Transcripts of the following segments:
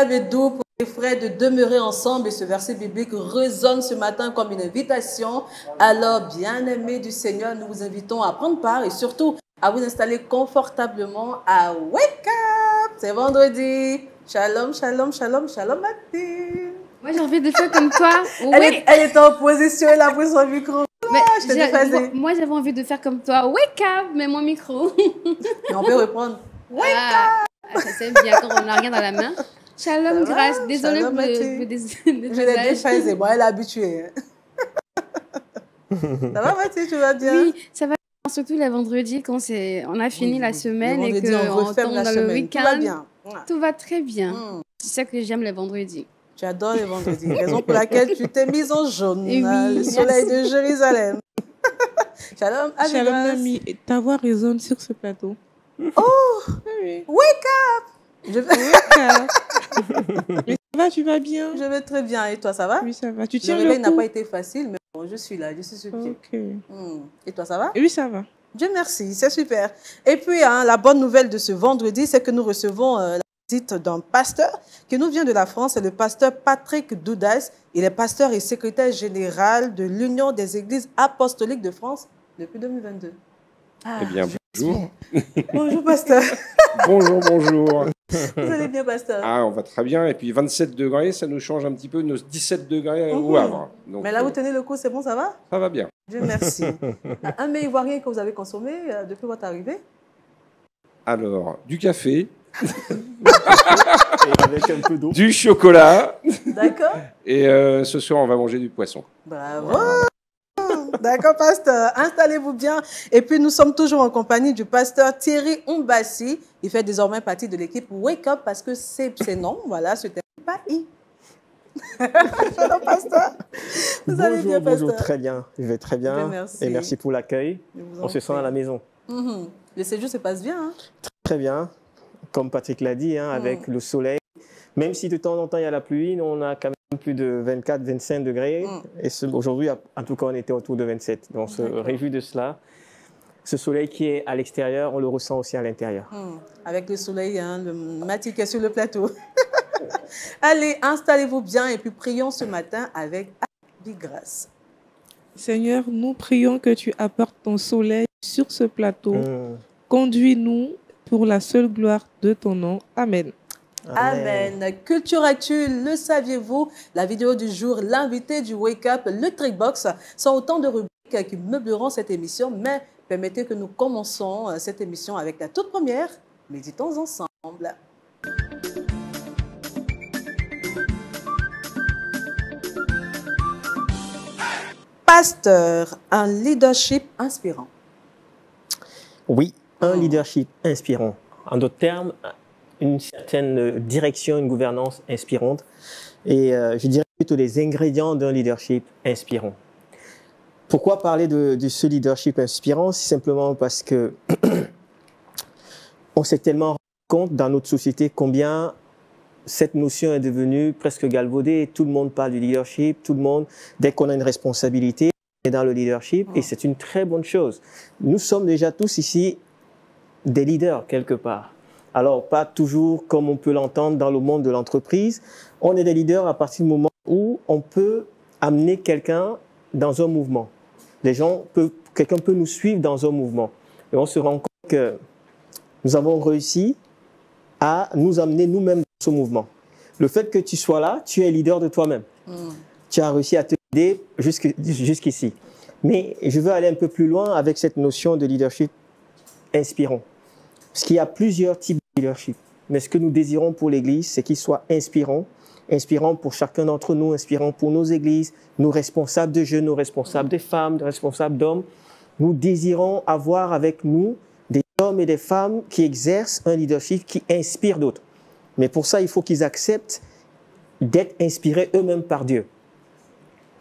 et doux pour les frères de demeurer ensemble et ce verset biblique résonne ce matin comme une invitation. Alors, bien-aimés du Seigneur, nous vous invitons à prendre part et surtout à vous installer confortablement à Wake Up. C'est vendredi. Shalom, shalom, shalom, shalom, Mathilde. Moi, j'ai envie de faire comme toi. Elle est en position, elle a pris son micro. Moi, j'avais envie de faire comme toi. Wake up, mets mon micro. Mais on peut reprendre. Wake up. Ça c'est bien quand on n'a rien dans la main. Shalom, grâce. Désolée pour le je l'ai déchaîné, moi, elle est habituée. Ça va, Mathilde, tu vas bien? Oui, ça va. Surtout les vendredis, quand on a fini la semaine et qu'on tombe dans le week-end. Tout va bien. Tout va très bien. C'est ça que j'aime les vendredis. Tu adores les vendredis. Raison pour laquelle tu t'es mise en jaune. Oui, le soleil de Jérusalem. Shalom, Shalom, Nami. Ta voix résonne sur ce plateau. Oh, oui. Wake up. Wake up. Mais ça va, tu vas bien? Je vais très bien. Et toi, ça va? Oui, ça va. Tu tiens le réveil n'a pas été facile, mais bon, je suis là, je suis sur pied. Ok. Et toi, ça va? Oui, ça va. Dieu merci, c'est super. Et puis, la bonne nouvelle de ce vendredi, c'est que nous recevons la visite d'un pasteur qui nous vient de la France. C'est le pasteur Patrick Doudas. Il est pasteur et secrétaire général de l'Union des Églises apostoliques de France depuis 2022. Eh bien, bonjour. Bonjour, pasteur. Bonjour, bonjour. Vous allez bien, pasteur? Ah, on va très bien. Et puis 27 degrés, ça nous change un petit peu nos 17 degrés au Havre. Donc, mais là, vous tenez le coup, c'est bon, ça va? Ça va bien. Dieu merci. Un mets ivoirien que vous avez consommé depuis votre arrivée? Alors, du café. Et avec un peu d'eau. Du chocolat. D'accord. Et ce soir, on va manger du poisson. Bravo. Voilà. D'accord, pasteur. Installez-vous bien. Et puis, nous sommes toujours en compagnie du pasteur Thierry Umbassi. Il fait désormais partie de l'équipe Wake Up parce que c'est non, voilà, ce terme pas I. Bonjour, pasteur. Vous allez bien, pasteur? Bonjour, très bien. Je vais très bien. Merci. Et merci pour l'accueil. On se sent à la maison. Le séjour se passe bien. Hein? Très bien. Comme Patrick l'a dit, avec le soleil. Même si de temps en temps, il y a la pluie, nous, on a quand même plus de 24, 25 degrés. Et aujourd'hui, en tout cas, on était autour de 27. Donc, on se réjouit de cela. Ce soleil qui est à l'extérieur, on le ressent aussi à l'intérieur. Avec le soleil, le Mathilde qui est sur le plateau. Allez, installez-vous bien et puis prions ce matin avec grâce. Seigneur, nous prions que tu apportes ton soleil sur ce plateau. Conduis-nous pour la seule gloire de ton nom. Amen. Amen. Culture Actu, le saviez-vous? La vidéo du jour, l'invité du Wake Up, le Trickbox, sont autant de rubriques qui meubleront cette émission, mais permettez que nous commençons cette émission avec la toute première. Méditons ensemble. Pasteur, un leadership inspirant. Oui, un leadership inspirant. En d'autres termes, une certaine direction, une gouvernance inspirante. Et je dirais plutôt les ingrédients d'un leadership inspirant. Pourquoi parler de ce leadership inspirant? C'est simplement parce que on s'est tellement rendu compte dans notre société combien cette notion est devenue presque galvaudée. Tout le monde parle du leadership, tout le monde, dès qu'on a une responsabilité, est dans le leadership. Et c'est une très bonne chose. Nous sommes déjà tous ici des leaders quelque part. Alors, pas toujours comme on peut l'entendre dans le monde de l'entreprise. On est des leaders à partir du moment où on peut amener quelqu'un dans un mouvement. Quelqu'un peut nous suivre dans un mouvement. Et on se rend compte que nous avons réussi à nous amener nous-mêmes dans ce mouvement. Le fait que tu sois là, tu es leader de toi-même. Tu as réussi à te guider jusqu'ici. Mais je veux aller un peu plus loin avec cette notion de leadership inspirant. Parce qu'il y a plusieurs types de leadership. Mais ce que nous désirons pour l'Église, c'est qu'il soit inspirant. Inspirant pour chacun d'entre nous, inspirant pour nos églises, nos responsables de jeunes, nos responsables des femmes, nos responsables d'hommes. Nous désirons avoir avec nous des hommes et des femmes qui exercent un leadership qui inspire d'autres. Mais pour ça, il faut qu'ils acceptent d'être inspirés eux-mêmes par Dieu.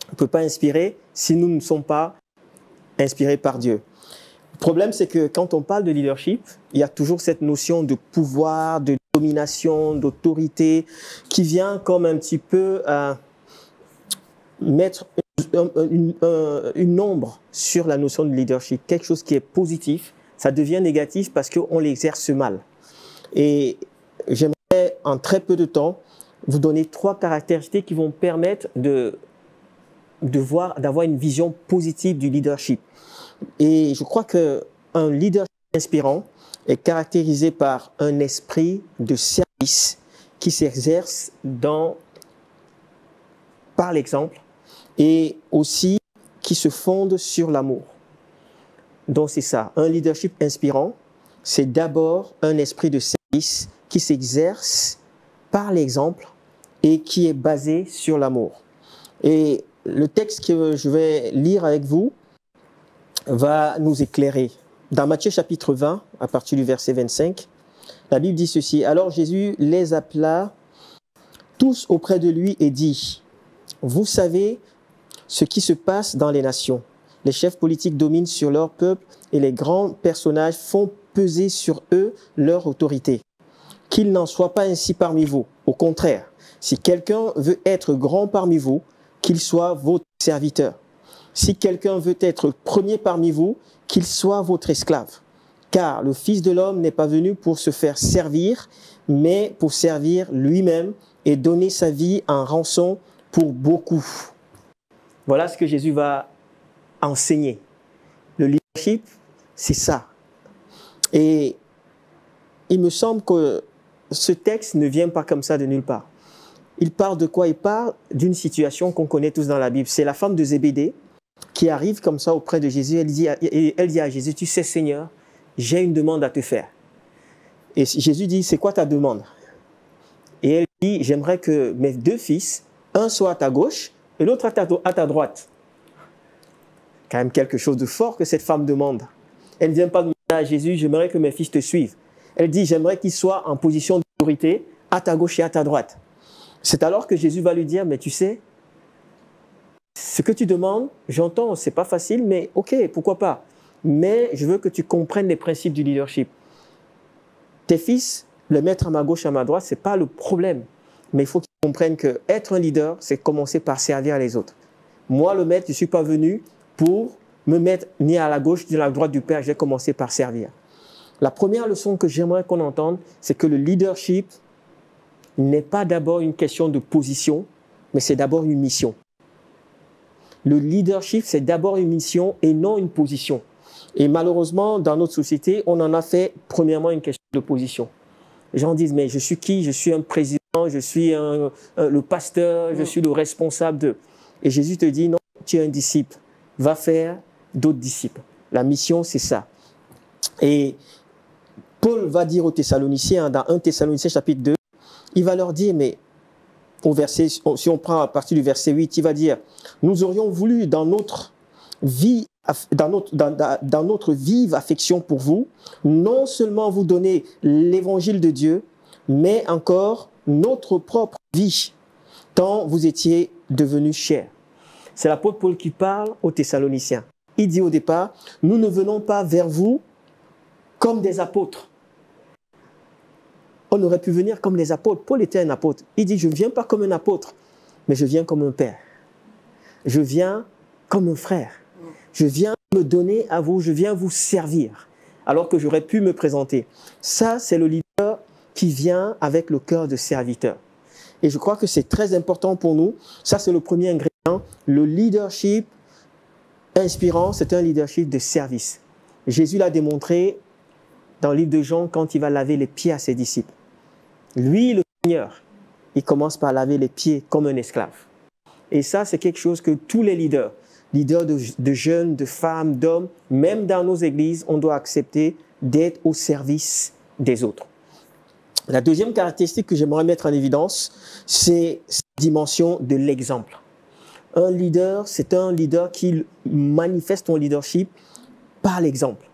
On ne peut pas inspirer si nous ne sommes pas inspirés par Dieu. Le problème, c'est que quand on parle de leadership, il y a toujours cette notion de pouvoir, de domination, d'autorité, qui vient comme un petit peu mettre une ombre sur la notion de leadership. Quelque chose qui est positif, ça devient négatif parce qu'on l'exerce mal. Et j'aimerais, en très peu de temps, vous donner 3 caractéristiques qui vont permettre d'avoir une vision positive du leadership. Et je crois qu'un leadership inspirant est caractérisé par un esprit de service qui s'exerce par l'exemple et aussi qui se fonde sur l'amour. Donc c'est ça, un leadership inspirant, c'est d'abord un esprit de service qui s'exerce par l'exemple et qui est basé sur l'amour. Et le texte que je vais lire avec vous va nous éclairer. Dans Matthieu chapitre 20, à partir du verset 25, la Bible dit ceci. Alors Jésus les appela tous auprès de lui et dit, « Vous savez ce qui se passe dans les nations. Les chefs politiques dominent sur leur peuple et les grands personnages font peser sur eux leur autorité. Qu'il n'en soit pas ainsi parmi vous. Au contraire, si quelqu'un veut être grand parmi vous, qu'il soit votre serviteur. Si quelqu'un veut être premier parmi vous, qu'il soit votre esclave. Car le Fils de l'homme n'est pas venu pour se faire servir, mais pour servir lui-même et donner sa vie en rançon pour beaucoup. » Voilà ce que Jésus va enseigner. Le leadership, c'est ça. Et il me semble que ce texte ne vient pas comme ça de nulle part. Il parle de quoi? Il parle d'une situation qu'on connaît tous dans la Bible. C'est la femme de Zébédée qui arrive comme ça auprès de Jésus. Elle dit à Jésus, « Tu sais Seigneur, j'ai une demande à te faire. » Et Jésus dit, « C'est quoi ta demande ?» Et elle dit, « J'aimerais que mes 2 fils, un soit à ta gauche et l'autre à ta droite. » Quand même quelque chose de fort que cette femme demande. Elle ne vient pas demander à Jésus, « J'aimerais que mes fils te suivent. » Elle dit, « J'aimerais qu'ils soient en position d'autorité à ta gauche et à ta droite. » C'est alors que Jésus va lui dire, « Mais tu sais, ce que tu demandes, j'entends, c'est pas facile, mais ok, pourquoi pas. Mais je veux que tu comprennes les principes du leadership. Tes fils, les mettre à ma gauche et à ma droite, c'est pas le problème. Mais il faut qu'ils comprennent que être un leader, c'est commencer par servir les autres. Moi, le maître, je ne suis pas venu pour me mettre ni à la gauche ni à la droite du Père, je vais commencer par servir. » La première leçon que j'aimerais qu'on entende, c'est que le leadership n'est pas d'abord une question de position, mais c'est d'abord une mission. Le leadership, c'est d'abord une mission et non une position. Et malheureusement, dans notre société, on en a fait premièrement une question de position. Les gens disent, mais je suis qui? Je suis un président, je suis le pasteur, je suis le responsable de... Et Jésus te dit, non, tu es un disciple. Va faire d'autres disciples. La mission, c'est ça. Et Paul va dire aux Thessaloniciens, dans 1 Thessaloniciens chapitre 2, il va leur dire, mais au verset, si on prend à partir du verset 8, il va dire, nous aurions voulu dans notre vie, dans notre vive affection pour vous, non seulement vous donner l'évangile de Dieu, mais encore notre propre vie, tant vous étiez devenus chers. C'est l'apôtre Paul qui parle aux Thessaloniciens. Il dit au départ, nous ne venons pas vers vous comme des apôtres. On aurait pu venir comme les apôtres. Paul était un apôtre. Il dit, je ne viens pas comme un apôtre, mais je viens comme un père. Je viens comme un frère. Je viens me donner à vous, je viens vous servir, alors que j'aurais pu me présenter. Ça, c'est le leader qui vient avec le cœur de serviteur. Et je crois que c'est très important pour nous. Ça, c'est le premier ingrédient. Le leadership inspirant, c'est un leadership de service. Jésus l'a démontré dans le livre de Jean quand il va laver les pieds à ses disciples. Lui, le Seigneur, il commence par laver les pieds comme un esclave. Et ça, c'est quelque chose que tous les leaders de jeunes, de femmes, d'hommes, même dans nos églises, on doit accepter d'être au service des autres. La deuxième caractéristique que j'aimerais mettre en évidence, c'est cette dimension de l'exemple. Un leader, c'est un leader qui manifeste son leadership par l'exemple.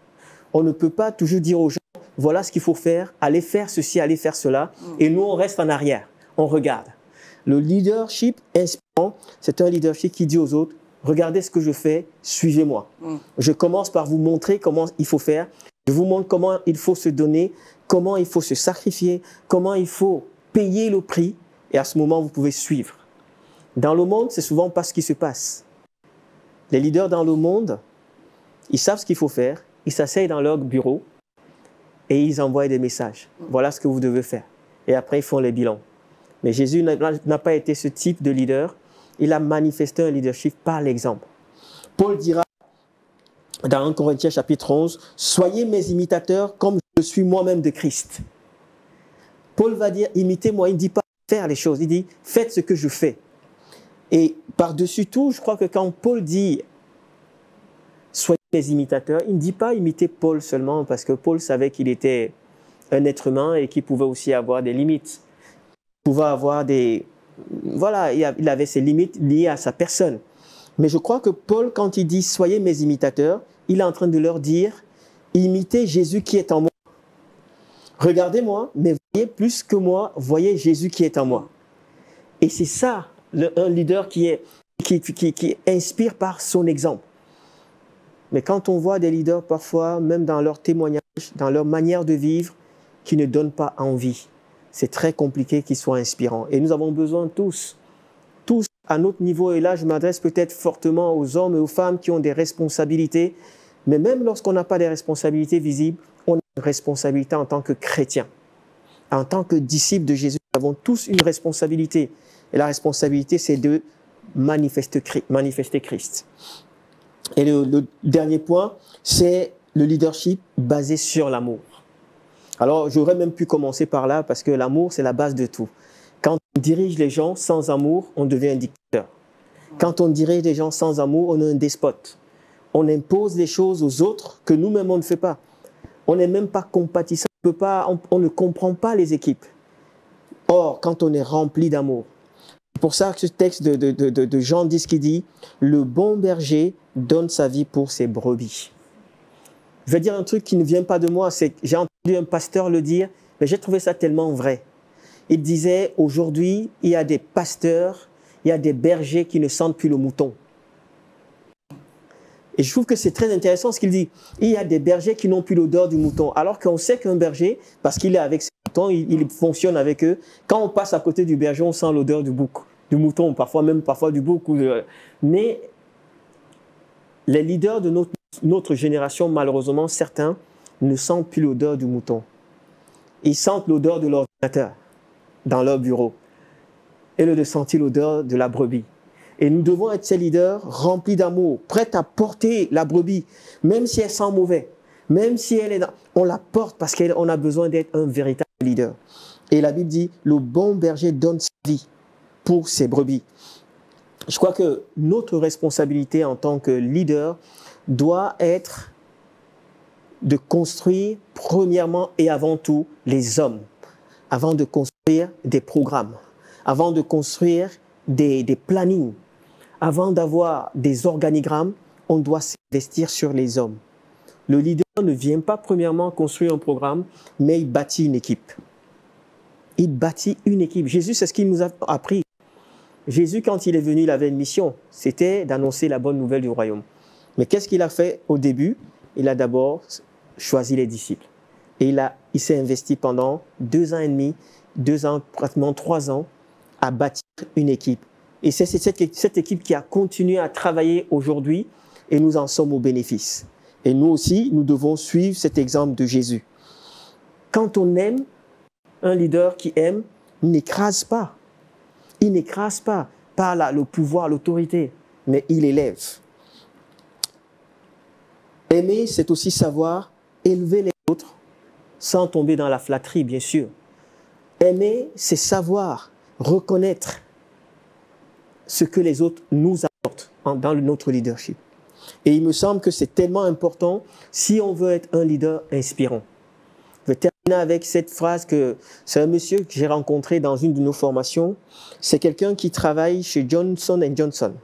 On ne peut pas toujours dire aux gens, voilà ce qu'il faut faire, allez faire ceci, allez faire cela, et nous on reste en arrière, on regarde. Le leadership inspirant, c'est un leadership qui dit aux autres, regardez ce que je fais, suivez-moi. Je commence par vous montrer comment il faut faire, je vous montre comment il faut se donner, comment il faut se sacrifier, comment il faut payer le prix, et à ce moment vous pouvez suivre. Dans le monde, c'est souvent pas ce qui se passe. Les leaders dans le monde, ils savent ce qu'il faut faire, ils s'asseyent dans leur bureau et ils envoient des messages. Voilà ce que vous devez faire. Et après, ils font les bilans. Mais Jésus n'a pas été ce type de leader. Il a manifesté un leadership par l'exemple. Paul dira dans 1 Corinthiens chapitre 11, « Soyez mes imitateurs comme je suis moi-même de Christ. » Paul va dire, imitez-moi. Il ne dit pas faire les choses, il dit, faites ce que je fais. Et par-dessus tout, je crois que quand Paul dit, soyez mes imitateurs, il ne dit pas imiter Paul seulement, parce que Paul savait qu'il était un être humain et qu'il pouvait aussi avoir des limites. Il pouvait avoir des... Voilà, il avait ses limites liées à sa personne. Mais je crois que Paul, quand il dit, soyez mes imitateurs, il est en train de leur dire, imitez Jésus qui est en moi. Regardez-moi, mais voyez plus que moi, voyez Jésus qui est en moi. Et c'est ça, un leader qui inspire par son exemple. Mais quand on voit des leaders parfois, même dans leur témoignage, dans leur manière de vivre, qui ne donnent pas envie, c'est très compliqué qu'ils soient inspirants. Et nous avons besoin tous à notre niveau, et là je m'adresse peut-être fortement aux hommes et aux femmes qui ont des responsabilités, mais même lorsqu'on n'a pas des responsabilités visibles, on a une responsabilité en tant que chrétien. En tant que disciples de Jésus, nous avons tous une responsabilité. Et la responsabilité, c'est de manifester Christ. Et le dernier point, c'est le leadership basé sur l'amour. Alors, j'aurais même pu commencer par là, parce que l'amour, c'est la base de tout. Quand on dirige les gens sans amour, on devient un dictateur. Quand on dirige les gens sans amour, on est un despote. On impose des choses aux autres que nous-mêmes, on ne fait pas. On n'est même pas compatissant, on ne comprend pas les équipes. Or, quand on est rempli d'amour, c'est pour ça que ce texte de Jean 10 qui dit « Le bon berger donne sa vie pour ses brebis ». Je vais dire un truc qui ne vient pas de moi, c'est que j'ai entendu un pasteur le dire, mais j'ai trouvé ça tellement vrai. Il disait, aujourd'hui, il y a des pasteurs, il y a des bergers qui ne sentent plus le mouton. Et je trouve que c'est très intéressant ce qu'il dit. Il y a des bergers qui n'ont plus l'odeur du mouton. Alors qu'on sait qu'un berger, parce qu'il est avec ses moutons, il fonctionne avec eux. Quand on passe à côté du berger, on sent l'odeur du mouton, parfois du bouc. Mais les leaders de notre génération, malheureusement, certains ne sentent plus l'odeur du mouton. Ils sentent l'odeur de l'ordinateur dans leur bureau, et de sentir l'odeur de la brebis. Et nous devons être ces leaders remplis d'amour, prêts à porter la brebis, même si elle sent mauvais, même si on la porte parce qu'on a besoin d'être un véritable leader. Et la Bible dit, le bon berger donne sa vie pour ses brebis. Je crois que notre responsabilité en tant que leader doit être de construire premièrement et avant tout les hommes, avant de construire des programmes, avant de construire des plannings, avant d'avoir des organigrammes, on doit s'investir sur les hommes. Le leader ne vient pas premièrement construire un programme, mais il bâtit une équipe. Il bâtit une équipe. Jésus, c'est ce qu'il nous a appris. Jésus, quand il est venu, il avait une mission. C'était d'annoncer la bonne nouvelle du royaume. Mais qu'est-ce qu'il a fait au début? Il a d'abord choisi les disciples. Et il s'est investi pendant 2 ans et demi, 2 ans, pratiquement 3 ans, à bâtir une équipe. Et c'est cette équipe qui a continué à travailler aujourd'hui et nous en sommes au bénéfice. Et nous aussi, nous devons suivre cet exemple de Jésus. Quand on aime, un leader qui aime n'écrase pas. Il n'écrase pas par le pouvoir, l'autorité, mais il élève. Aimer, c'est aussi savoir élever les autres sans tomber dans la flatterie, bien sûr. Aimer, c'est savoir reconnaître ce que les autres nous apportent dans notre leadership. Et il me semble que c'est tellement important si on veut être un leader inspirant. Je vais terminer avec cette phrase que c'est un monsieur que j'ai rencontré dans une de nos formations. C'est quelqu'un qui travaille chez Johnson & Johnson.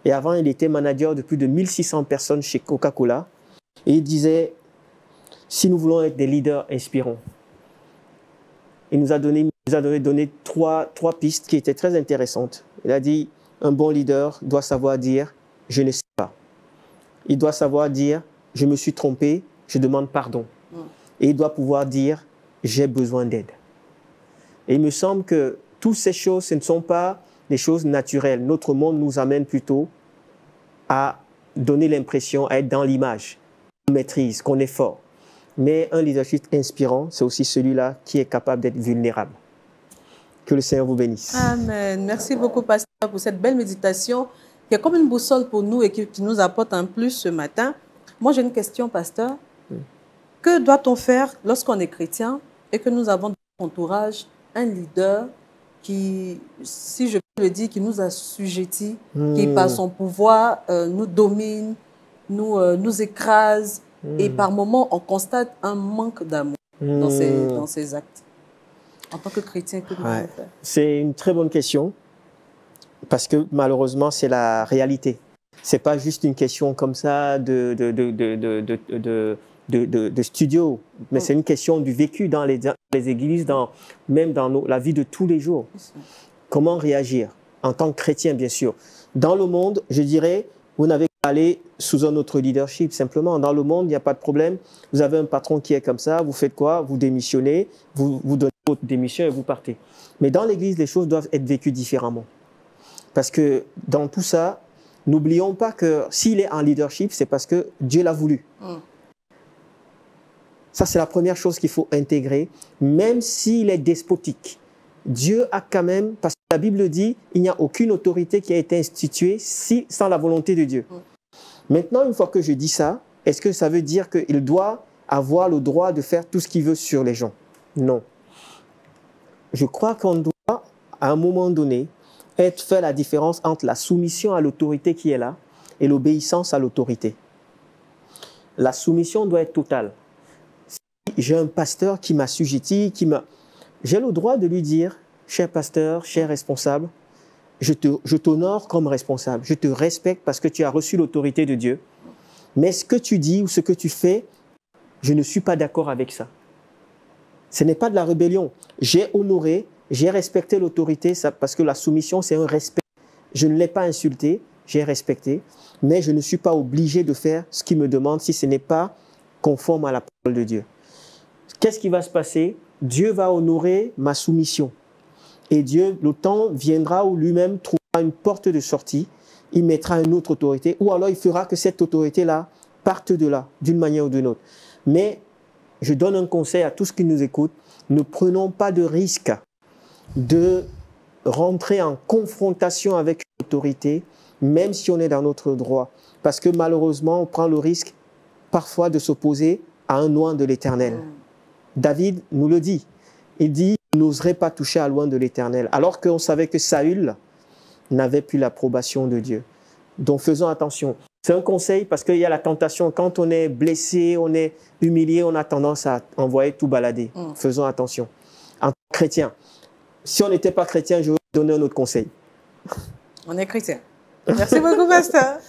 Et avant, il était manager de plus de 1600 personnes chez Coca-Cola. Et il disait, si nous voulons être des leaders inspirants, il nous a donné 3 pistes qui étaient très intéressantes. Il a dit, un bon leader doit savoir dire, je ne sais pas. Il doit savoir dire, je me suis trompé, je demande pardon. Et il doit pouvoir dire, j'ai besoin d'aide. Et il me semble que toutes ces choses, ce ne sont pas des choses naturelles. Notre monde nous amène plutôt à donner l'impression, à être dans l'image, qu'on maîtrise, qu'on est fort. Mais un leadership inspirant, c'est aussi celui-là qui est capable d'être vulnérable. Que le Seigneur vous bénisse. Amen. Merci beaucoup, pasteur, pour cette belle méditation qui est comme une boussole pour nous et qui nous apporte un plus ce matin. Moi, j'ai une question, pasteur. Que doit-on faire lorsqu'on est chrétien et que nous avons dans notre entourage un leader qui, si je peux le dire, qui nous assujettit, qui par son pouvoir nous domine, nous écrase et par moments on constate un manque d'amour dans ces actes. En tant que chrétien, que devons-nous faire? C'est une très bonne question parce que malheureusement, c'est la réalité. Ce n'est pas juste une question comme ça de studio, mais c'est une question du vécu dans les églises, même dans la vie de tous les jours. Comment réagir en tant que chrétien, bien sûr. Dans le monde, je dirais, vous n'avez qu'à aller sous un autre leadership, simplement. Dans le monde, il n'y a pas de problème. Vous avez un patron qui est comme ça, vous faites quoi? Vous démissionnez, vous donnez votre démission et vous partez. Mais dans l'église, les choses doivent être vécues différemment. Parce que dans tout ça, n'oublions pas que s'il est en leadership, c'est parce que Dieu l'a voulu. Ça, c'est la première chose qu'il faut intégrer, même s'il est despotique. Dieu a quand même, parce que la Bible dit, il n'y a aucune autorité qui a été instituée sans la volonté de Dieu. Maintenant, une fois que je dis ça, est-ce que ça veut dire qu'il doit avoir le droit de faire tout ce qu'il veut sur les gens? Non. Je crois qu'on doit, à un moment donné, faire la différence entre la soumission à l'autorité qui est là et l'obéissance à l'autorité. La soumission doit être totale. Si j'ai un pasteur qui m'assujettit, j'ai le droit de lui dire, cher pasteur, cher responsable, je t'honore comme responsable, je te respecte parce que tu as reçu l'autorité de Dieu, mais ce que tu dis ou ce que tu fais, je ne suis pas d'accord avec ça. Ce n'est pas de la rébellion. J'ai honoré, j'ai respecté l'autorité parce que la soumission, c'est un respect. Je ne l'ai pas insulté, j'ai respecté, mais je ne suis pas obligé de faire ce qu'il me demande si ce n'est pas conforme à la parole de Dieu. Qu'est-ce qui va se passer? Dieu va honorer ma soumission. Et Dieu, le temps viendra où lui-même trouvera une porte de sortie, il mettra une autre autorité, ou alors il fera que cette autorité-là parte de là, d'une manière ou d'une autre. Mais je donne un conseil à tous ceux qui nous écoutent, ne prenons pas de risque de rentrer en confrontation avec l'autorité, même si on est dans notre droit. Parce que malheureusement, on prend le risque parfois de s'opposer à un oint de l'Éternel. David nous le dit. Il dit, « n'oserait pas toucher à l'oint de l'Éternel », alors qu'on savait que Saül n'avait plus l'approbation de Dieu. Donc faisons attention. C'est un conseil parce qu'il y a la tentation. Quand on est blessé, on est humilié, on a tendance à envoyer tout balader. Faisons attention. En tant que chrétien, si on n'était pas chrétien, je vais vous donner un autre conseil. On est chrétien. Merci beaucoup, pasteur.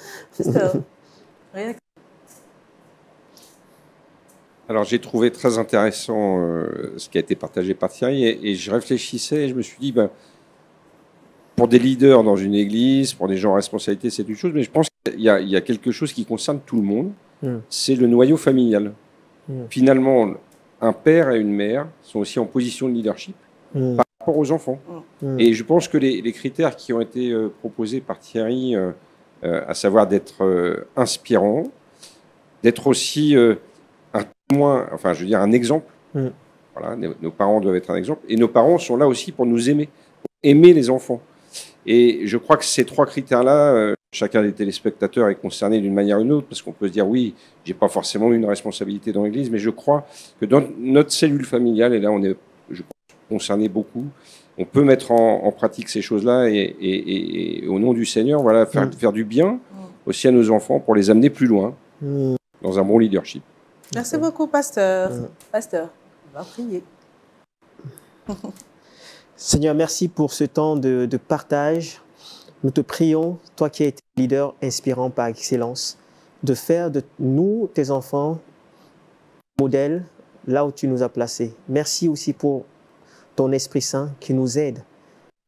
Alors, j'ai trouvé très intéressant ce qui a été partagé par Thierry et je réfléchissais et je me suis dit, pour des leaders dans une église, pour des gens en responsabilité, c'est une chose, mais je pense qu'il y a quelque chose qui concerne tout le monde, c'est le noyau familial. Finalement, un père et une mère sont aussi en position de leadership par rapport aux enfants. Et je pense que les critères qui ont été proposés par Thierry, à savoir d'être inspirant, d'être aussi un témoin, enfin je veux dire un exemple. Voilà, nos parents doivent être un exemple. Et nos parents sont là aussi pour nous aimer, pour aimer les enfants. Et je crois que ces trois critères-là, chacun des téléspectateurs est concerné d'une manière ou d'une autre, parce qu'on peut se dire, oui, j'ai pas forcément une responsabilité dans l'Église, mais je crois que dans notre cellule familiale, et là on est, je pense, concerné beaucoup, on peut mettre en pratique ces choses-là et au nom du Seigneur, voilà, faire du bien aussi à nos enfants pour les amener plus loin dans un bon leadership. Merci beaucoup, pasteur. Pasteur, on va prier. Seigneur, merci pour ce temps de partage. Nous te prions, toi qui es leader inspirant par excellence, de faire de nous, tes enfants, modèles là où tu nous as placés. Merci aussi pour ton Esprit Saint qui nous aide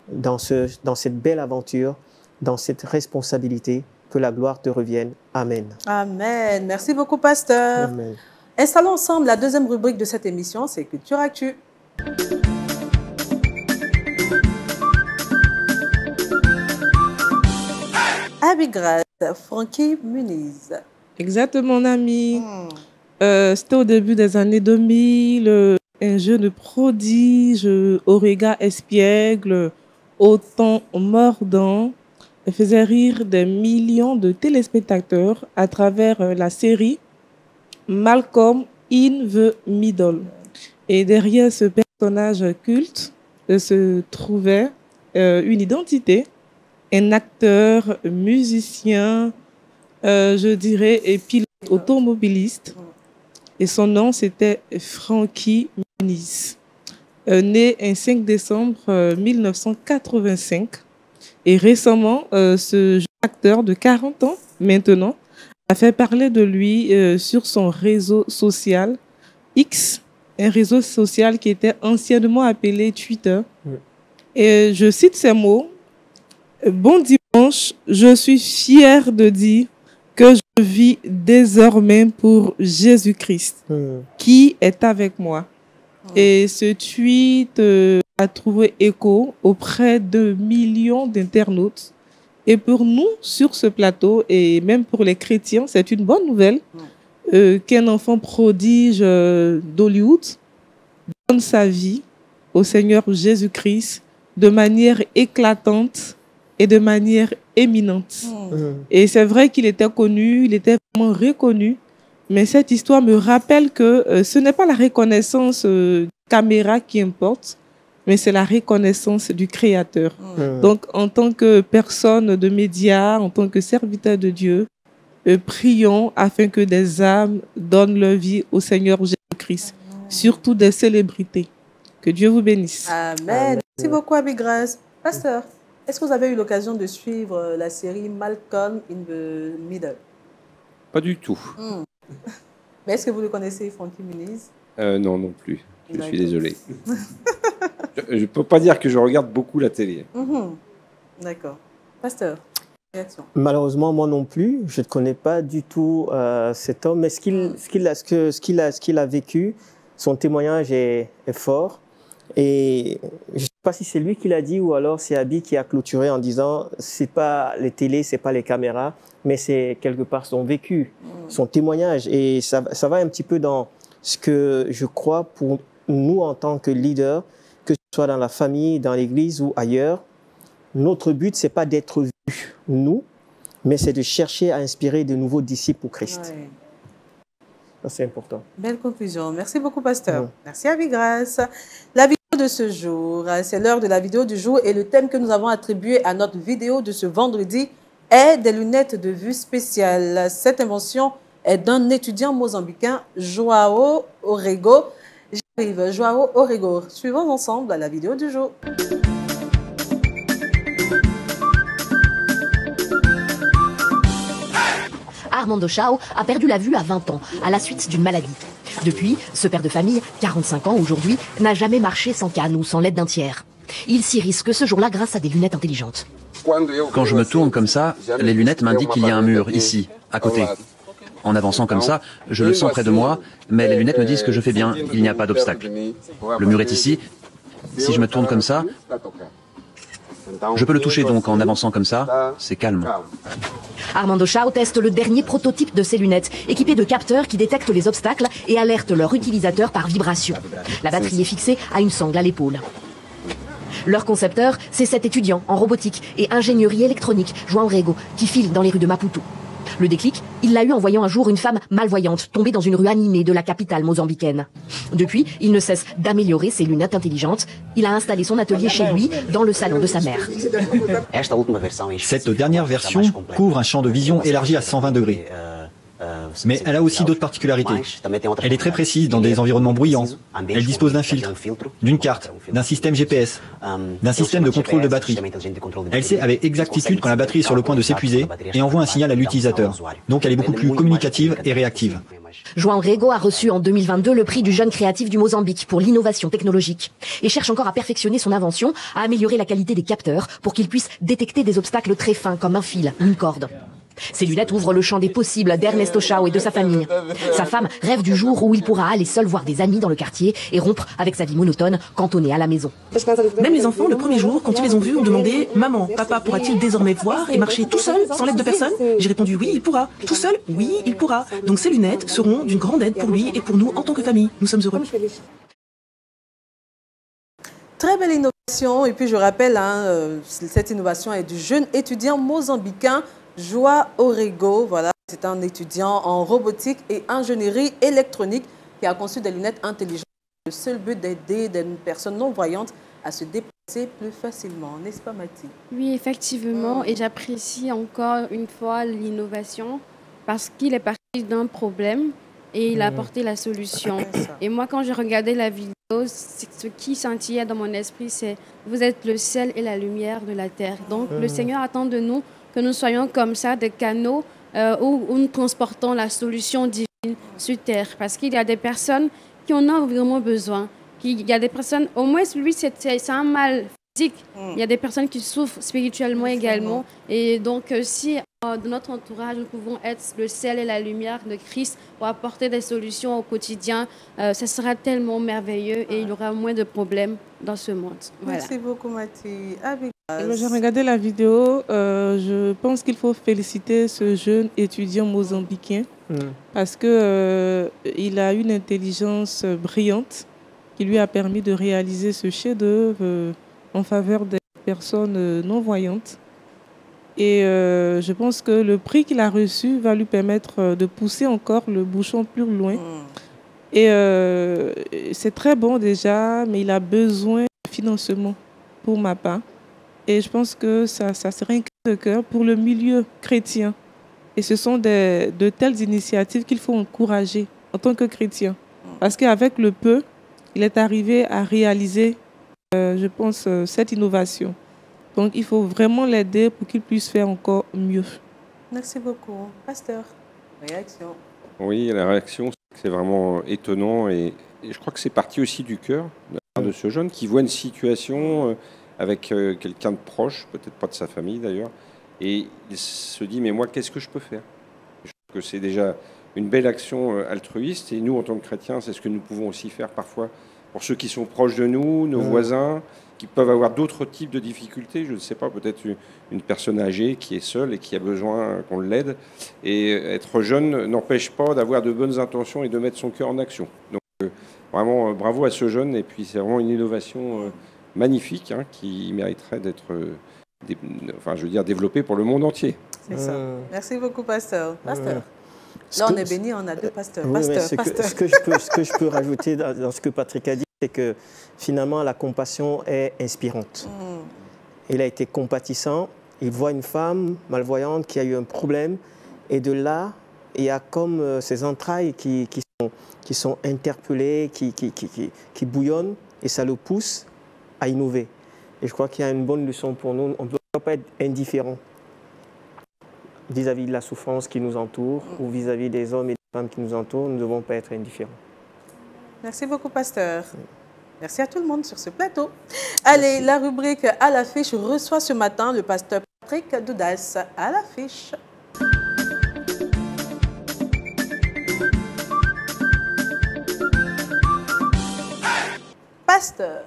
dans cette belle aventure, dans cette responsabilité. Que la gloire te revienne. Amen. Amen. Merci beaucoup, pasteur. Amen. Installons ensemble la deuxième rubrique de cette émission, c'est Culture Actu. Abigras, Frankie Muniz. Exactement, mon ami. C'était au début des années 2000. un jeune prodige au regard espiègle, au ton mordant, faisait rire des millions de téléspectateurs à travers la série Malcolm in the Middle. Et derrière ce personnage culte se trouvait une identité, un acteur, musicien, je dirais, et pilote automobiliste. Et son nom, c'était Frankie Muniz. Né un 5 décembre 1985. Et récemment, ce jeune acteur de 40 ans maintenant a fait parler de lui sur son réseau social X, un réseau social qui était anciennement appelé Twitter. Et je cite ces mots. « Bon dimanche, je suis fier de dire que je vis désormais pour Jésus-Christ, qui est avec moi. » Et ce tweet a trouvé écho auprès de millions d'internautes. Et pour nous, sur ce plateau, et même pour les chrétiens, c'est une bonne nouvelle qu'un enfant prodige d'Hollywood donne sa vie au Seigneur Jésus-Christ de manière éclatante et de manière éminente. Et c'est vrai qu'il était connu, il était vraiment reconnu, mais cette histoire me rappelle que ce n'est pas la reconnaissance caméra qui importe, mais c'est la reconnaissance du Créateur. Donc, en tant que personne de médias, en tant que serviteur de Dieu, prions afin que des âmes donnent leur vie au Seigneur Jésus-Christ, surtout des célébrités. Que Dieu vous bénisse. Amen. Merci beaucoup, Abi Grace. Pasteur, est-ce que vous avez eu l'occasion de suivre la série Malcolm in the Middle? Pas du tout. Mais est-ce que vous le connaissez, Frankie Muniz? Non, non plus. Je suis désolé. Je ne peux pas dire que je regarde beaucoup la télé. D'accord. Pasteur, réaction? Malheureusement, moi non plus. Je ne connais pas du tout cet homme. Mais ce qu'il a vécu, son témoignage est fort. Et je ne sais pas si c'est lui qui l'a dit ou alors c'est Abi qui a clôturé en disant c'est pas les télés, c'est pas les caméras, mais c'est quelque part son vécu, son témoignage. Et ça va un petit peu dans ce que je crois pour nous en tant que leaders, que ce soit dans la famille, dans l'église ou ailleurs. Notre but, c'est pas d'être vus, nous, mais c'est de chercher à inspirer de nouveaux disciples pour Christ. Ouais. C'est important. Belle conclusion. Merci beaucoup, Pasteur. Merci, Abi Grace. La vidéo de ce jour, c'est l'heure de la vidéo du jour et le thème que nous avons attribué à notre vidéo de ce vendredi est des lunettes de vue spéciales. Cette invention est d'un étudiant mozambicain, Joao Orego. J'arrive, Joao Orego. Suivons ensemble la vidéo du jour. Armando Chao a perdu la vue à 20 ans, à la suite d'une maladie. Depuis, ce père de famille, 45 ans aujourd'hui, n'a jamais marché sans canne ou sans l'aide d'un tiers. Il s'y risque ce jour-là grâce à des lunettes intelligentes. Quand je me tourne comme ça, les lunettes m'indiquent qu'il y a un mur, ici, à côté. En avançant comme ça, je le sens près de moi, mais les lunettes me disent que je fais bien, il n'y a pas d'obstacle. Le mur est ici. Si je me tourne comme ça, je peux le toucher donc en avançant comme ça, c'est calme. Armando Chao teste le dernier prototype de ces lunettes, équipées de capteurs qui détectent les obstacles et alertent leur utilisateur par vibration. La batterie est fixée à une sangle à l'épaule. Leur concepteur, c'est cet étudiant en robotique et ingénierie électronique, João Orego, qui file dans les rues de Maputo. Le déclic, il l'a eu en voyant un jour une femme malvoyante tombée dans une rue animée de la capitale mozambicaine. Depuis, il ne cesse d'améliorer ses lunettes intelligentes. Il a installé son atelier chez lui, dans le salon de sa mère. Cette dernière version couvre un champ de vision élargi à 120 degrés. Mais elle a aussi d'autres particularités. Elle est très précise dans des environnements bruyants. Elle dispose d'un filtre, d'une carte, d'un système GPS, d'un système de contrôle de batterie. Elle sait avec exactitude quand la batterie est sur le point de s'épuiser et envoie un signal à l'utilisateur. Donc elle est beaucoup plus communicative et réactive. João Orego a reçu en 2022 le prix du jeune créatif du Mozambique pour l'innovation technologique et cherche encore à perfectionner son invention, à améliorer la qualité des capteurs pour qu'ils puissent détecter des obstacles très fins comme un fil ou une corde. Ces lunettes ouvrent le champ des possibles d'Ernesto Chao et de sa famille. Sa femme rêve du jour où il pourra aller seul voir des amis dans le quartier et rompre avec sa vie monotone, cantonnée à la maison. Même les enfants, le premier jour, quand ils les ont vus, ont demandé « Maman, papa pourra-t-il désormais voir et marcher tout seul, sans l'aide de personne ?» J'ai répondu « Oui, il pourra. Tout seul, oui, il pourra. » Donc ces lunettes seront d'une grande aide pour lui et pour nous en tant que famille. Nous sommes heureux. Très belle innovation. Et puis, je rappelle, cette innovation est du jeune étudiant mozambicain Joao Orego. Voilà, c'est un étudiant en robotique et ingénierie électronique qui a conçu des lunettes intelligentes. Le seul but d'aider des personnes non-voyantes à se déplacer plus facilement, n'est-ce pas Mathilde? Oui, effectivement, et j'apprécie encore une fois l'innovation parce qu'il est parti d'un problème et il a apporté la solution. Et moi, quand je regardais la vidéo, ce qui scintillait dans mon esprit, c'est « Vous êtes le sel et la lumière de la terre ». Donc, le Seigneur attend de nous que nous soyons comme ça, des canaux où nous transportons la solution divine sur terre. Parce qu'il y a des personnes qui en ont vraiment besoin. Il y a des personnes, au moins lui, c'est un mal physique. Il y a des personnes qui souffrent spirituellement également. Et donc, si dans notre entourage, nous pouvons être le sel et la lumière de Christ pour apporter des solutions au quotidien, ce sera tellement merveilleux et il y aura moins de problèmes dans ce monde. Voilà. Merci beaucoup, Mathilde. J'ai regardé la vidéo. Je pense qu'il faut féliciter ce jeune étudiant mozambicain parce qu'il a une intelligence brillante qui lui a permis de réaliser ce chef-d'œuvre en faveur des personnes non-voyantes. Et je pense que le prix qu'il a reçu va lui permettre de pousser encore le bouchon plus loin. Et c'est très bon déjà, mais il a besoin de financement pour ma part. Et je pense que ça serait un cri de cœur pour le milieu chrétien. Et ce sont de telles initiatives qu'il faut encourager en tant que chrétien. Parce qu'avec le peu, il est arrivé à réaliser, je pense, cette innovation. Donc, il faut vraiment l'aider pour qu'il puisse faire encore mieux. Merci beaucoup. Pasteur, réaction? Oui, la réaction, c'est vraiment étonnant. Et je crois que c'est parti aussi du cœur de ce jeune qui voit une situation avec quelqu'un de proche, peut-être pas de sa famille d'ailleurs. Et il se dit, mais moi, qu'est-ce que je peux faire? Je trouve que c'est déjà une belle action altruiste. Et nous, en tant que chrétiens, c'est ce que nous pouvons aussi faire parfois pour ceux qui sont proches de nous, nos voisins, qui peuvent avoir d'autres types de difficultés. Je ne sais pas, peut-être une personne âgée qui est seule et qui a besoin qu'on l'aide. Et être jeune n'empêche pas d'avoir de bonnes intentions et de mettre son cœur en action. Donc vraiment, bravo à ce jeune. Et puis c'est vraiment une innovation magnifique qui mériterait d'être développée pour le monde entier. C'est ça. Merci beaucoup, pasteur. Pasteur. Là, on est béni, on a deux pasteurs. Oui, ce que je peux rajouter dans ce que Patrick a dit, c'est que finalement, la compassion est inspirante. Il a été compatissant. Il voit une femme malvoyante qui a eu un problème. Et de là, il y a comme ces entrailles qui sont interpellées, qui bouillonnent. Et ça le pousse à innover. Et je crois qu'il y a une bonne leçon pour nous. On ne peut pas être indifférent vis-à-vis de la souffrance qui nous entoure ou vis-à-vis des hommes et des femmes qui nous entourent. Nous ne devons pas être indifférents. Merci beaucoup, pasteur. Merci à tout le monde sur ce plateau. Allez, la rubrique à l'affiche reçoit ce matin le pasteur Patrick Doudas. À l'affiche. Pasteur.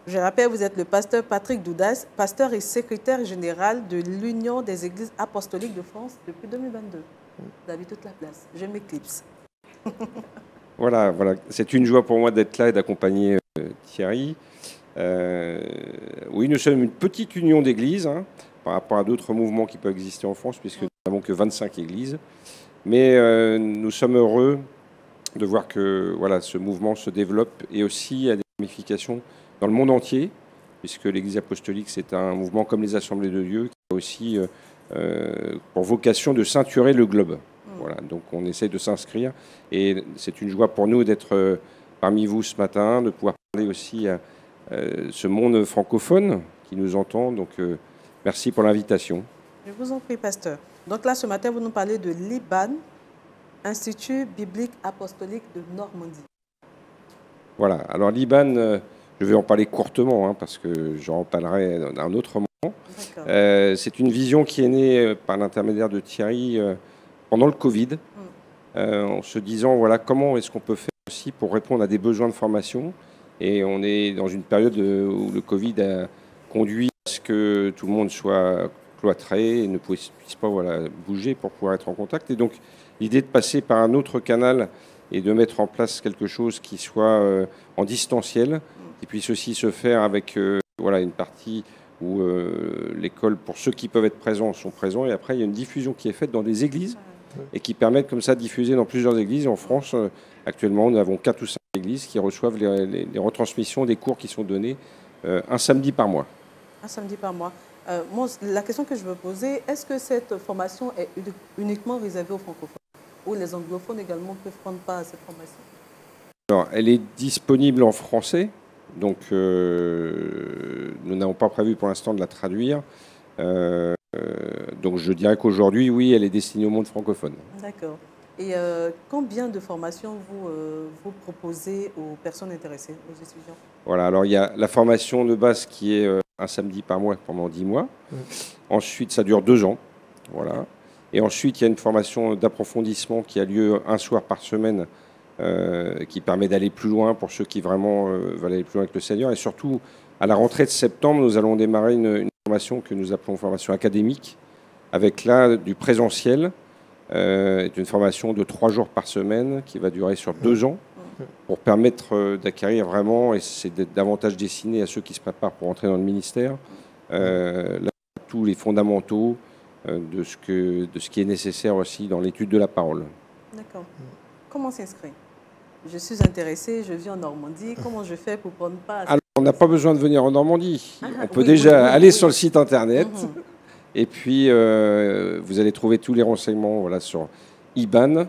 Je rappelle, vous êtes le pasteur Patrick Doudas, pasteur et secrétaire général de l'Union des Églises apostoliques de France depuis 2022. Vous avez toute la place. Je m'éclipse. Voilà. C'est une joie pour moi d'être là et d'accompagner Thierry. Oui, nous sommes une petite union d'églises par rapport à d'autres mouvements qui peuvent exister en France, puisque nous n'avons que 25 églises. Mais nous sommes heureux de voir que ce mouvement se développe et aussi a des ramifications dans le monde entier, puisque l'Église apostolique, c'est un mouvement comme les Assemblées de Dieu, qui a aussi pour vocation de ceinturer le globe. Voilà, donc on essaie de s'inscrire, et c'est une joie pour nous d'être parmi vous ce matin, de pouvoir parler aussi à ce monde francophone qui nous entend. Donc merci pour l'invitation. Je vous en prie, pasteur. Donc là, ce matin, vous nous parlez de l'IBAN, Institut biblique apostolique de Normandie. Voilà, alors l'IBAN... je vais en parler courtement, parce que j'en parlerai à un autre moment. C'est une vision qui est née par l'intermédiaire de Thierry pendant le Covid, en se disant, comment est-ce qu'on peut faire aussi pour répondre à des besoins de formation. Et on est dans une période où le Covid a conduit à ce que tout le monde soit cloîtré et ne puisse pas bouger pour pouvoir être en contact. Et donc, l'idée de passer par un autre canal et de mettre en place quelque chose qui soit en distanciel, qui puisse aussi se faire avec voilà, une partie où l'école, pour ceux qui peuvent être présents, sont présents. Et après, il y a une diffusion qui est faite dans des églises et qui permettent comme ça de diffuser dans plusieurs églises. En France, actuellement, nous avons 4 ou 5 églises qui reçoivent les retransmissions des cours qui sont donnés un samedi par mois. Un samedi par mois. Moi, la question que je veux poser, est-ce que cette formation est uniquement réservée aux francophones ou les anglophones également peuvent prendre part à cette formation? Alors, elle est disponible en français, donc nous n'avons pas prévu pour l'instant de la traduire. Donc je dirais qu'aujourd'hui, oui, elle est destinée au monde francophone. D'accord. Et combien de formations vous proposez aux personnes intéressées, aux étudiants? Voilà, alors il y a la formation de base qui est un samedi par mois pendant 10 mois. Ensuite, ça dure 2 ans. Voilà. Et ensuite, il y a une formation d'approfondissement qui a lieu un soir par semaine, qui permet d'aller plus loin pour ceux qui vraiment veulent aller plus loin avec le Seigneur. Et surtout, à la rentrée de septembre, nous allons démarrer une formation que nous appelons formation académique, avec là du présentiel. C'est une formation de 3 jours par semaine qui va durer sur 2 ans pour permettre d'acquérir vraiment, et c'est davantage destiné à ceux qui se préparent pour entrer dans le ministère, tous les fondamentaux de ce qui est nécessaire aussi dans l'étude de la parole. D'accord. Comment s'inscrire? Je suis intéressée, je vis en Normandie. Comment je fais pour prendre part? Alors, on n'a pas besoin de venir en Normandie. On peut déjà aller sur le site internet. Et puis, vous allez trouver tous les renseignements voilà, sur IBAN,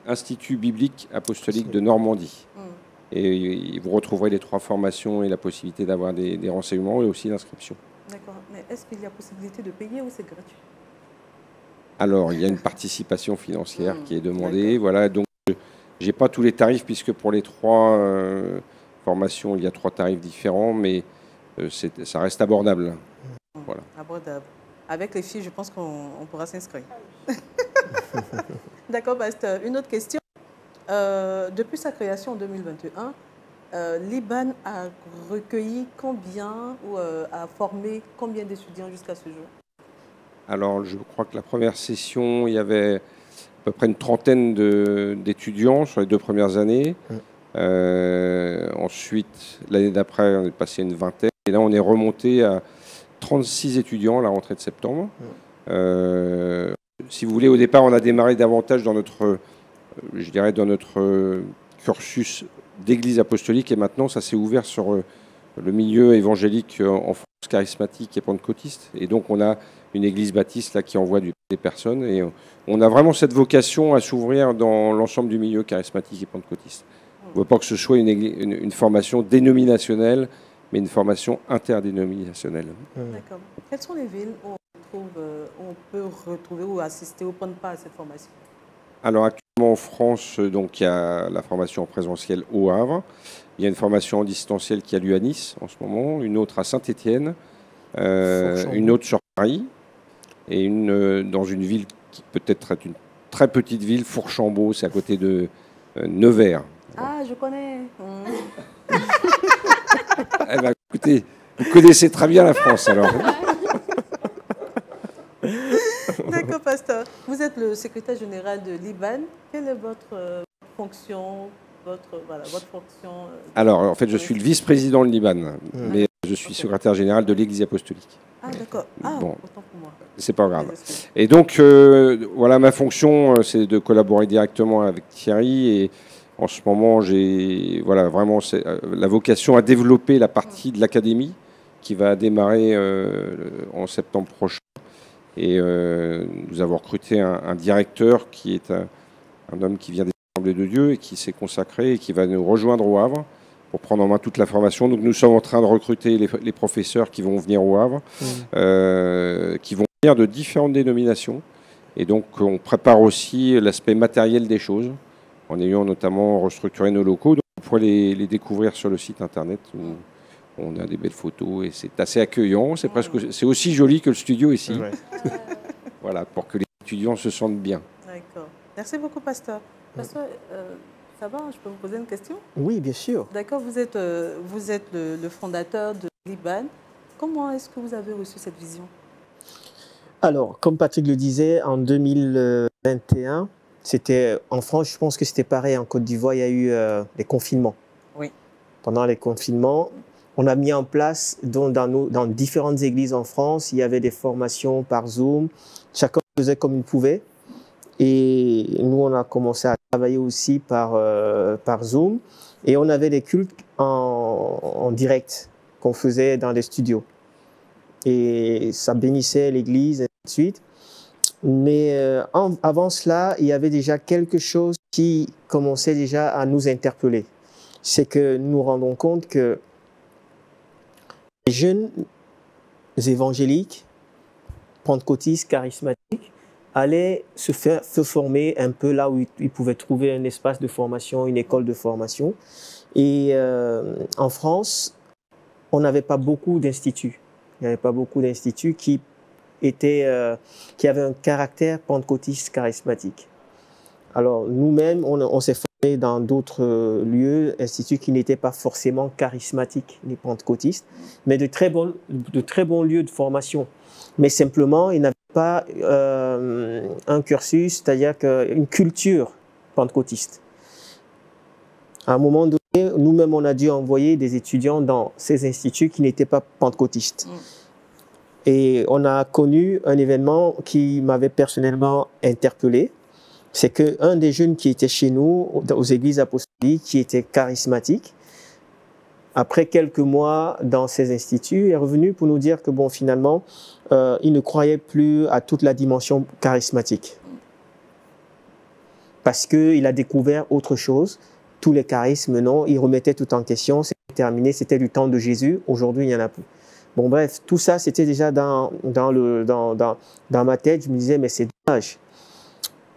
Institut Biblique Apostolique de Normandie. Et vous retrouverez les 3 formations et la possibilité d'avoir des renseignements et aussi d'inscription. D'accord. Mais est-ce qu'il y a possibilité de payer ou c'est gratuit? Alors, il y a une participation financière qui est demandée. Voilà, donc, je n'ai pas tous les tarifs puisque pour les 3 formations, il y a 3 tarifs différents, mais ça reste abordable. Voilà. Abordable. Avec les filles, je pense qu'on pourra s'inscrire. D'accord, pasteur. Une autre question. Depuis sa création en 2021, l'IBAN a recueilli combien ou a formé combien d'étudiants jusqu'à ce jour? Alors, je crois que la première session, il y avait à peu près une trentaine d'étudiants sur les 2 premières années. Ensuite, l'année d'après, on est passé à une vingtaine. Et là, on est remonté à 36 étudiants à la rentrée de septembre. Si vous voulez, au départ, on a démarré davantage dans notre, je dirais, dans notre cursus d'église apostolique. Et maintenant, ça s'est ouvert sur le milieu évangélique en France, charismatique et pentecôtiste. Et donc, on a une église baptiste là, qui envoie des personnes. Et on a vraiment cette vocation à s'ouvrir dans l'ensemble du milieu charismatique et pentecôtiste. On ne veut pas que ce soit une formation dénominationnelle, mais une formation interdénominationnelle. D'accord. Quelles sont les villes où on peut retrouver ou assister ou prendre part à cette formation? Alors actuellement en France, donc, il y a la formation en présentiel au Havre. Il y a une formation en distanciel qui a lieu à Nice en ce moment, une autre à Saint-Étienne, une autre sur Paris et une dans une ville qui peut-être est une très petite ville, Fourchambault, c'est à côté de Nevers. Ah, je connais. Eh ben, écoutez, vous connaissez très bien la France alors. D'accord, pasteur. Vous êtes le secrétaire général de l'IBAN. Quelle est votre fonction, votre fonction Alors, en fait, je suis le vice-président de l'IBAN, mais je suis secrétaire général de l'Église apostolique. Ah, d'accord. Ah, bon, autant pour moi. C'est pas grave. Et donc, voilà, ma fonction, c'est de collaborer directement avec Thierry. Et en ce moment, j'ai voilà, vraiment la vocation à développer la partie de l'académie qui va démarrer en septembre prochain. Et nous avons recruté un directeur qui est un homme qui vient des Assemblées de Dieu et qui s'est consacré et qui va nous rejoindre au Havre pour prendre en main toute la formation. Donc nous sommes en train de recruter les professeurs qui vont venir au Havre, qui vont venir de différentes dénominations. Et donc on prépare aussi l'aspect matériel des choses, en ayant notamment restructuré nos locaux. Donc vous pourrez les découvrir sur le site internet où on a des belles photos et c'est assez accueillant. C'est aussi joli que le studio ici. Ouais. Voilà, pour que les étudiants se sentent bien. D'accord. Merci beaucoup, pasteur. Pasteur, ça va, je peux vous poser une question? Oui, bien sûr. D'accord, vous êtes le fondateur de l'IBAN. Comment est-ce que vous avez reçu cette vision? Alors, comme Patrick le disait, en 2021, c'était en France, je pense que c'était pareil. En Côte d'Ivoire, il y a eu les confinements. Oui. Pendant les confinements, On a mis en place, dans différentes églises en France, il y avait des formations par Zoom. Chacun faisait comme il pouvait. Et nous, on a commencé à travailler aussi par Zoom. Et on avait des cultes en direct qu'on faisait dans les studios. Et ça bénissait l'église, et ainsi de suite. Mais avant cela, il y avait déjà quelque chose qui commençait déjà à nous interpeller. C'est que nous nous rendons compte que les jeunes évangéliques, pentecôtistes, charismatiques, allaient se former un peu là où ils pouvaient trouver un espace de formation, une école de formation. Et en France, on n'avait pas beaucoup d'instituts. Il n'y avait pas beaucoup d'instituts qui avaient un caractère pentecôtiste charismatique. Alors nous-mêmes, on s'est formé dans d'autres lieux, instituts qui n'étaient pas forcément charismatiques ni pentecôtistes, mais de très bons lieux de formation. Mais simplement, ils n'avaient pas un cursus, c'est-à-dire une culture pentecôtiste. À un moment donné, nous-mêmes, on a dû envoyer des étudiants dans ces instituts qui n'étaient pas pentecôtistes. Et on a connu un événement qui m'avait personnellement interpellé. C'est qu'un des jeunes qui était chez nous, aux églises apostoliques, qui était charismatique, après quelques mois dans ces instituts, est revenu pour nous dire que bon, finalement, il ne croyait plus à toute la dimension charismatique. Parce qu'il a découvert autre chose. Tous les charismes, non, il remettait tout en question, c'était terminé, c'était du temps de Jésus, aujourd'hui il n'y en a plus. Bon bref, tout ça c'était déjà dans ma tête, je me disais mais c'est dommage.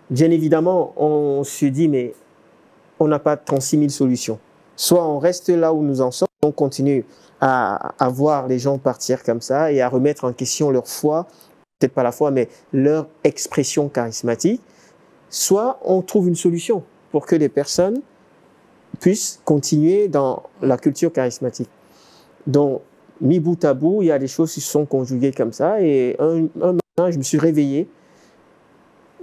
Bien évidemment, on se dit mais on n'a pas 36 000 solutions. Soit on reste là où nous en sommes, on continue à voir les gens partir comme ça et à remettre en question leur foi, peut-être pas la foi, mais leur expression charismatique. Soit on trouve une solution pour que les personnes puissent continuer dans la culture charismatique. Donc, mis bout à bout, il y a des choses qui se sont conjuguées comme ça. Et un matin, je me suis réveillé,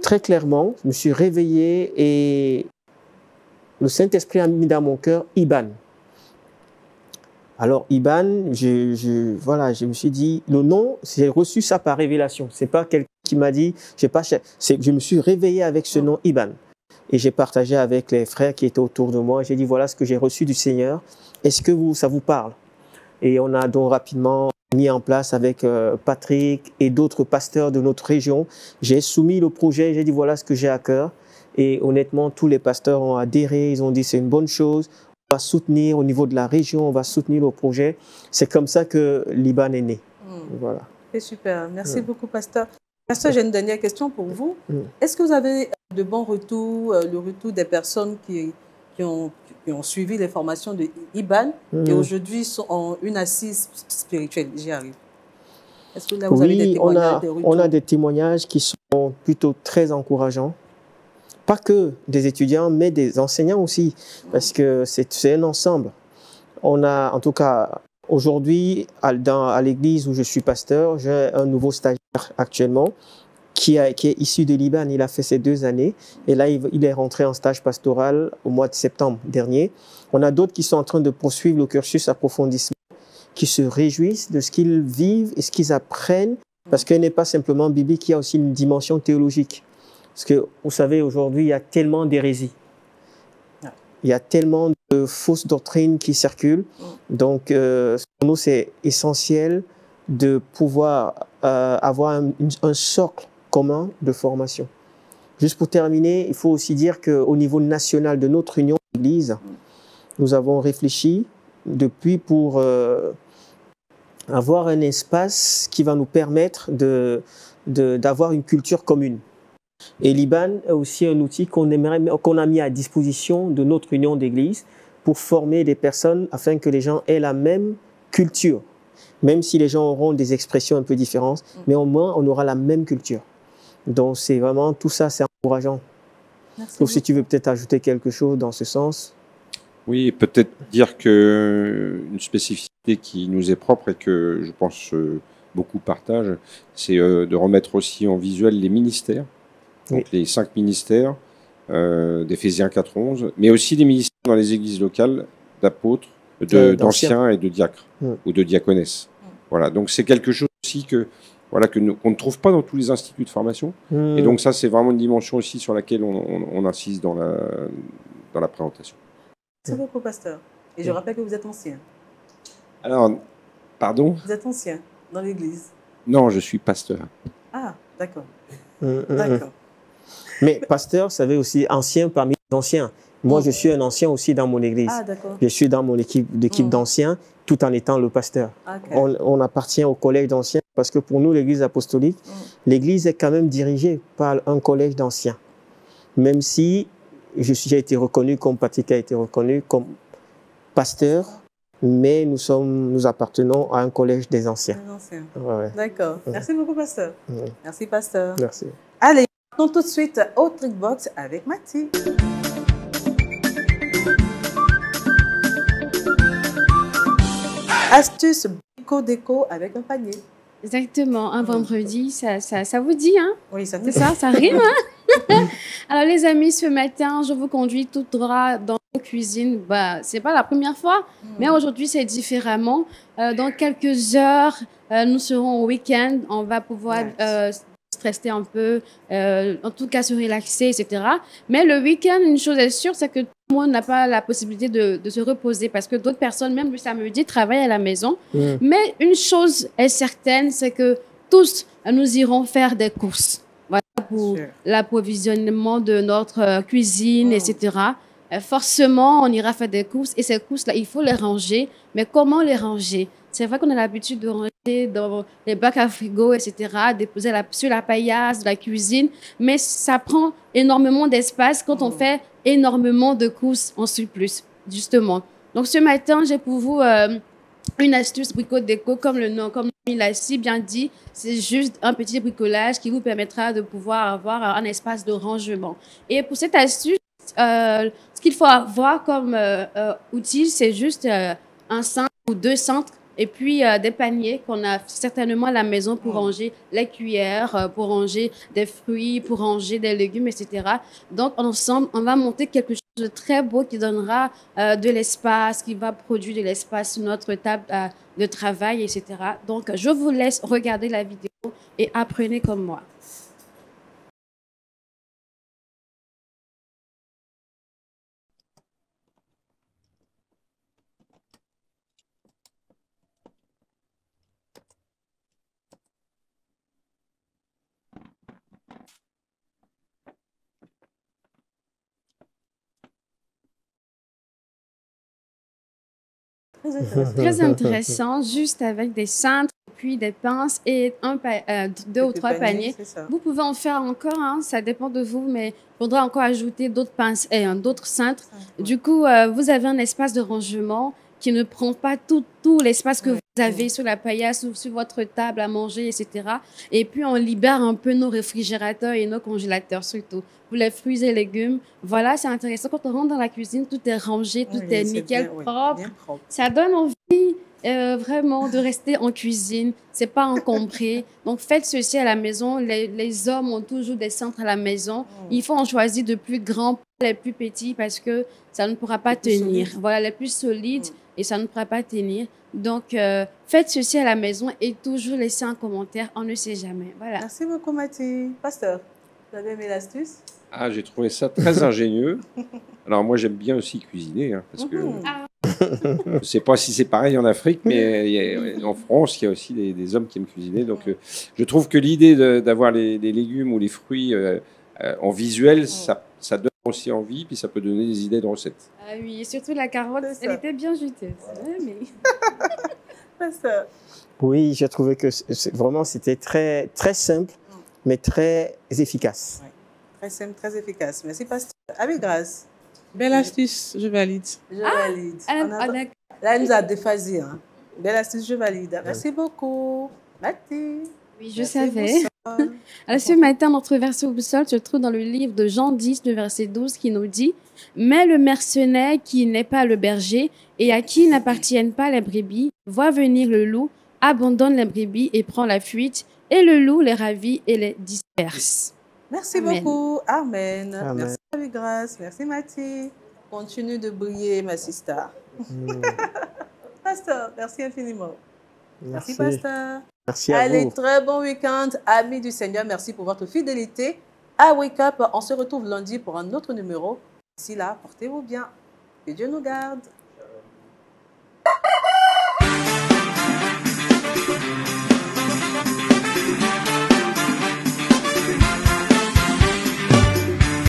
très clairement, je me suis réveillé et le Saint-Esprit a mis dans mon cœur Iban. Alors, Iban, je me suis dit, le nom, j'ai reçu ça par révélation. C'est pas quelqu'un qui m'a dit, je me suis réveillé avec ce nom Iban. Et j'ai partagé avec les frères qui étaient autour de moi. J'ai dit, voilà ce que j'ai reçu du Seigneur. Est-ce que ça vous parle? Et on a donc rapidement mis en place avec Patrick et d'autres pasteurs de notre région. J'ai soumis le projet, j'ai dit, voilà ce que j'ai à cœur. Et honnêtement, tous les pasteurs ont adhéré. Ils ont dit, c'est une bonne chose. On va soutenir au niveau de la région, on va soutenir le projet. C'est comme ça que l'Iban est né. Voilà. C'est super. Merci beaucoup, pasteur. Pasteur, j'ai une dernière question pour vous. Est-ce que vous avez de bons retours, le retour des personnes qui ont suivi les formations de Iban et aujourd'hui ont une assise spirituelle? J'y arrive. Est-ce que là, vous avez des témoignages, des retours? On a des témoignages qui sont plutôt très encourageants. Pas que des étudiants, mais des enseignants aussi, parce que c'est un ensemble. On a, en tout cas, aujourd'hui, à l'église où je suis pasteur, j'ai un nouveau stagiaire actuellement qui est issu de l'Iban. Il a fait ses 2 années et là, il est rentré en stage pastoral au mois de septembre dernier. On a d'autres qui sont en train de poursuivre le cursus approfondissement, qui se réjouissent de ce qu'ils vivent et ce qu'ils apprennent, parce qu'il n'est pas simplement biblique, il y a aussi une dimension théologique. Parce que, vous savez, aujourd'hui, il y a tellement d'hérésies. Il y a tellement de fausses doctrines qui circulent. Donc, pour nous, c'est essentiel de pouvoir avoir un socle commun de formation. Juste pour terminer, il faut aussi dire qu'au niveau national de notre union d'église, nous avons réfléchi depuis pour avoir un espace qui va nous permettre d'avoir une culture commune. Et l'Iban est aussi un outil qu'on a mis à disposition de notre union d'église pour former des personnes afin que les gens aient la même culture. Même si les gens auront des expressions un peu différentes, mais au moins on aura la même culture. Donc c'est vraiment, tout ça c'est encourageant. Sauf si tu veux peut-être ajouter quelque chose dans ce sens. Oui, peut-être dire qu'une spécificité qui nous est propre et que je pense beaucoup partagent, c'est de remettre aussi en visuel les ministères. Donc les 5 ministères d'Éphésiens 4.11, mais aussi des ministères dans les églises locales d'apôtres, d'anciens et de diacres ou de diaconesses. Voilà, donc c'est quelque chose aussi qu'on ne trouve pas dans tous les instituts de formation. Et donc ça, c'est vraiment une dimension aussi sur laquelle on insiste dans la présentation. Merci beaucoup, pasteur. Et je rappelle que vous êtes ancien. Alors, pardon? Vous êtes ancien dans l'église? Non, je suis pasteur. Ah, d'accord. D'accord. Mais pasteur, ça veut aussi ancien parmi les anciens. Moi, je suis un ancien aussi dans mon église. Ah, d'accord. Je suis dans mon équipe d'anciens, tout en étant le pasteur. Okay. On appartient au collège d'anciens parce que pour nous, l'église apostolique, l'église est quand même dirigée par un collège d'anciens. Même si j'ai été reconnu, comme Patrick a été reconnu, comme pasteur, mais nous appartenons à un collège des anciens. Ouais. D'accord. Merci beaucoup, pasteur. Merci, pasteur. Merci. Allez, partons tout de suite au Trickbox avec Mathie. Astuce brico-déco avec un panier. Exactement, un vendredi, ça vous dit, hein? Oui, ça nous dit. C'est ça, ça rime, hein? Alors les amis, ce matin, je vous conduis tout droit dans la cuisine. Bah, c'est pas la première fois, mais aujourd'hui, c'est différemment. Dans quelques heures, nous serons au week-end. On va pouvoir stresser un peu, en tout cas se relaxer, etc. Mais le week-end, une chose est sûre, c'est que tout le monde n'a pas la possibilité de se reposer parce que d'autres personnes, même le samedi, travaillent à la maison. Mais une chose est certaine, c'est que tous, nous irons faire des courses. Voilà, pour l'approvisionnement de notre cuisine, etc. Forcément, on ira faire des courses et ces courses-là, il faut les ranger. Mais comment les ranger? C'est vrai qu'on a l'habitude de ranger dans les bacs à frigo, etc., déposer sur la paillasse de la cuisine, mais ça prend énormément d'espace quand on fait énormément de courses en surplus, justement. Donc, ce matin, j'ai pour vous une astuce brico-déco, comme il a si bien dit, c'est juste un petit bricolage qui vous permettra de pouvoir avoir un espace de rangement. Et pour cette astuce, ce qu'il faut avoir comme outil, c'est juste un cintre ou deux cintres et puis des paniers qu'on a certainement à la maison pour ranger les cuillères, pour ranger des fruits, pour ranger des légumes, etc. Donc, ensemble, on va monter quelque chose de très beau qui donnera de l'espace, qui va produire de l'espace sur notre table de travail, etc. Donc, je vous laisse regarder la vidéo et apprenez comme moi. Très intéressant, juste avec des cintres, puis des pinces et deux ou trois paniers. Vous pouvez en faire encore, hein, ça dépend de vous, mais il faudra encore ajouter d'autres pinces et d'autres cintres. Du coup, vous avez un espace de rangement qui ne prend pas tout l'espace que vous avez sur la paillasse ou sur votre table à manger, etc. Et puis, on libère un peu nos réfrigérateurs et nos congélateurs, surtout. Pour les fruits et légumes, voilà, c'est intéressant. Quand on rentre dans la cuisine, tout est rangé, tout est nickel, propre. Ça donne envie vraiment de rester en cuisine. C'est pas encombré. Donc, faites ceci à la maison. Les hommes ont toujours des centres à la maison. Il faut en choisir de plus grands, pas les plus petits, parce que ça ne pourra pas tenir. Voilà, les plus solides et ça ne pourra pas tenir. Donc, faites ceci à la maison et toujours laissez un commentaire. On ne sait jamais. Voilà. Merci beaucoup, Mathie. Pasteur, vous avez aimé l'astuce? Ah, j'ai trouvé ça très ingénieux. Alors, moi, j'aime bien aussi cuisiner, hein, parce que je ne sais pas si c'est pareil en Afrique, mais en France, il y a aussi des hommes qui aiment cuisiner. Donc, je trouve que l'idée d'avoir les légumes ou les fruits en visuel, ça donne aussi envie, puis ça peut donner des idées de recettes. Ah oui, et surtout la carotte, elle était bien jutée. Oui, j'ai trouvé que vraiment c'était très, très simple, mais très efficace. Ouais. Très simple, très efficace. Merci, pasteur. Avec grâce. Belle astuce, je valide. Je valide. Là, elle nous a déphasé. Hein. Belle astuce, je valide. Merci beaucoup. Mathie. Oui, je savais. Alors, ce matin, notre verset au boussole se trouve dans le livre de Jean 10, le verset 12, qui nous dit « Mais le mercenaire qui n'est pas le berger et à qui n'appartiennent pas les brebis, voit venir le loup, abandonne les brebis et prend la fuite, et le loup les ravit et les disperse. » Merci beaucoup. Amen. Merci avec grâce. Merci Mathie. Continue de briller, ma sister. Pasteur, merci infiniment. Merci, Pasteur. Merci à Allez, vous. très bon week-end, amis du Seigneur. Merci pour votre fidélité à Wake Up. On se retrouve lundi pour un autre numéro. D'ici là, portez-vous bien. Que Dieu nous garde.